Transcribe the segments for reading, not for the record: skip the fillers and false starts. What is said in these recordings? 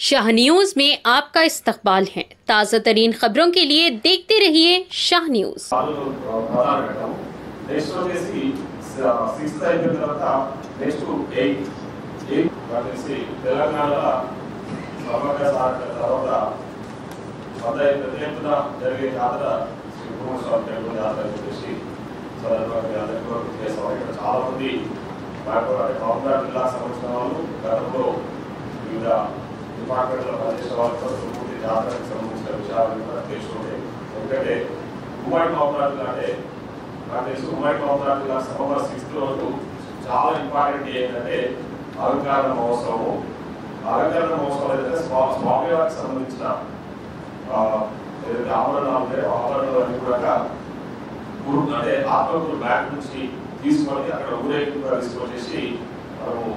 Shah news में आपका इस्तकबाल है। ताज़ा तरीन खबरों के लिए देखते रहिए शाह न्यूज। డిపార్ట్మెంట్లో పనిచేసే వాళ్ళతో పూర్తి జాతరకు సంబంధించిన విషయాలను కూడా తెలుసుకుంటే, ఎందుకంటే ఉమ్మడి మహబూబాబాద్ అంటే నాకు తెలుసు ఉమ్మడి మహబూబాబాద్ సెప్టెంబర్ 6 రోజు చాలా ఇంపార్టెంట్ ఏంటంటే అలంకరణ మహోత్సవము. అలంకరణ మహోత్సవం ఏంటంటే స్వామివారికి సంబంధించిన ఏదైతే ఆభరణాలు ఉంటాయో ఆభరణాలు అన్ని కూడా గురు అంటే ఆత్మగురు బ్యాంక్ నుంచి తీసుకొని అక్కడ ఊరేగింపు కూడా తీసుకొచ్చేసి మనము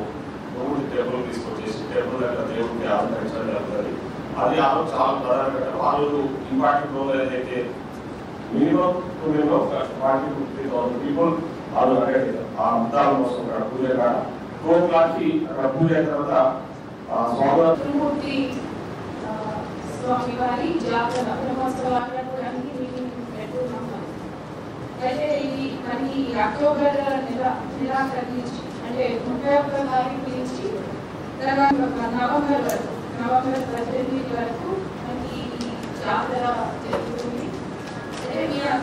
టేబుల్ తీసుకొచ్చేసి టేబుల్ దగ్గర దేవుడికి ఆలంకరించడం జరుగుతుంది. అది ఆ రోజు చాలా ప్రధానంగా ఆ రోజు ఇంపార్టెంట్ రోల్ ఏదైతే మినిమం 40-50,000 పీపుల్ ఆ రోజు అటెండ్ ఆ అద్దాల కోసం అక్కడ పూజ కాడ 4 o'clock అక్కడ పూజ అయిన తర్వాత స్వామివారి జాతర బ్రహ్మోత్సవానికి మీటింగ్ పెట్టుకున్నాము. అయితే ఇది మనకి అక్టోబర్ నెలాఖరు నుంచి అంటే 31వ తారీఖు నుంచి తర్వాత నవంబర్ 18 వరకు మనకి జాతర జరుగుతుంది. అంటే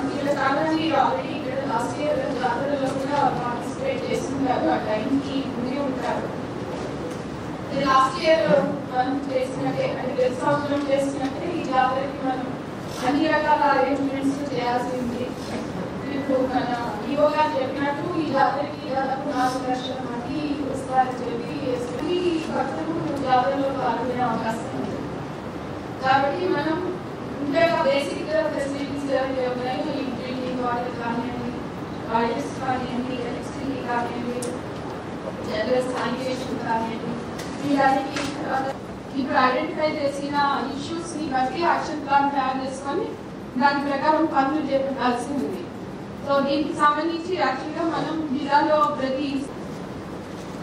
వీళ్ళ చాలామంది ఆల్రెడీ ఇక్కడ లాస్ట్ ఇయర్ జాతరలో కూడా పార్టిసిపేట్ చేస్తున్నారు, ఆ టైంకి ఉండి ఉంటారు. లాస్ట్ ఇయర్ మనం చేసినట్టే అంటే ప్రతి సంవత్సరం చేసినట్టే ఈ జాతరకి మనం అన్ని రకాల అరేంజ్మెంట్స్ చేయాల్సి ఉంది. ఇప్పుడు మన ఈవో గారు చెప్పినట్టు ఈ జాతరకి దాదాపు 4 లక్షల మంది వస్తారని చెప్పి భక్తులు జాతరలో పాల్గొనే అవకాశం ఉంది. కాబట్టి మనం ఇంకా బేసిక్ ఫెసిలిటీస్ ఏవైతే ఉన్నాయో ఈ డ్రింకింగ్ వాటర్ కానివ్వండి, టాయిలెట్స్ కానివ్వండి, ఎలక్ట్రిసిటీ కానివ్వండి, జనరల్ శానిటేషన్ కానివ్వండి, వీటన్నిటి ఇప్పుడు ఐడెంటిఫై చేసిన ఇష్యూస్ ని బట్టి యాక్షన్ ప్లాన్ తయారు చేసుకొని దాని ప్రకారం పనులు చేపట్టాల్సి ఉంది. సో దీనికి సంబంధించి యాక్చువల్గా మనం జిల్లాలో ప్రతి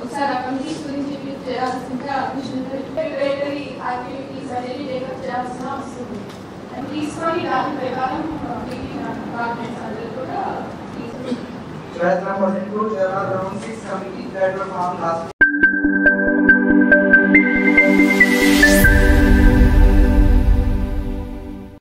ఒకసారి ఆ కమిటీస్ గురించి చేయాల్సిందిగా రెగ్యులేటరీ యాక్టివిటీస్ అనేది టేకప్ చేయాల్సిన వస్తుంది. అది తీసుకొని దాని ప్రకారం డిపార్ట్మెంట్స్ అందరూ కూడా తీసుకుంటారు.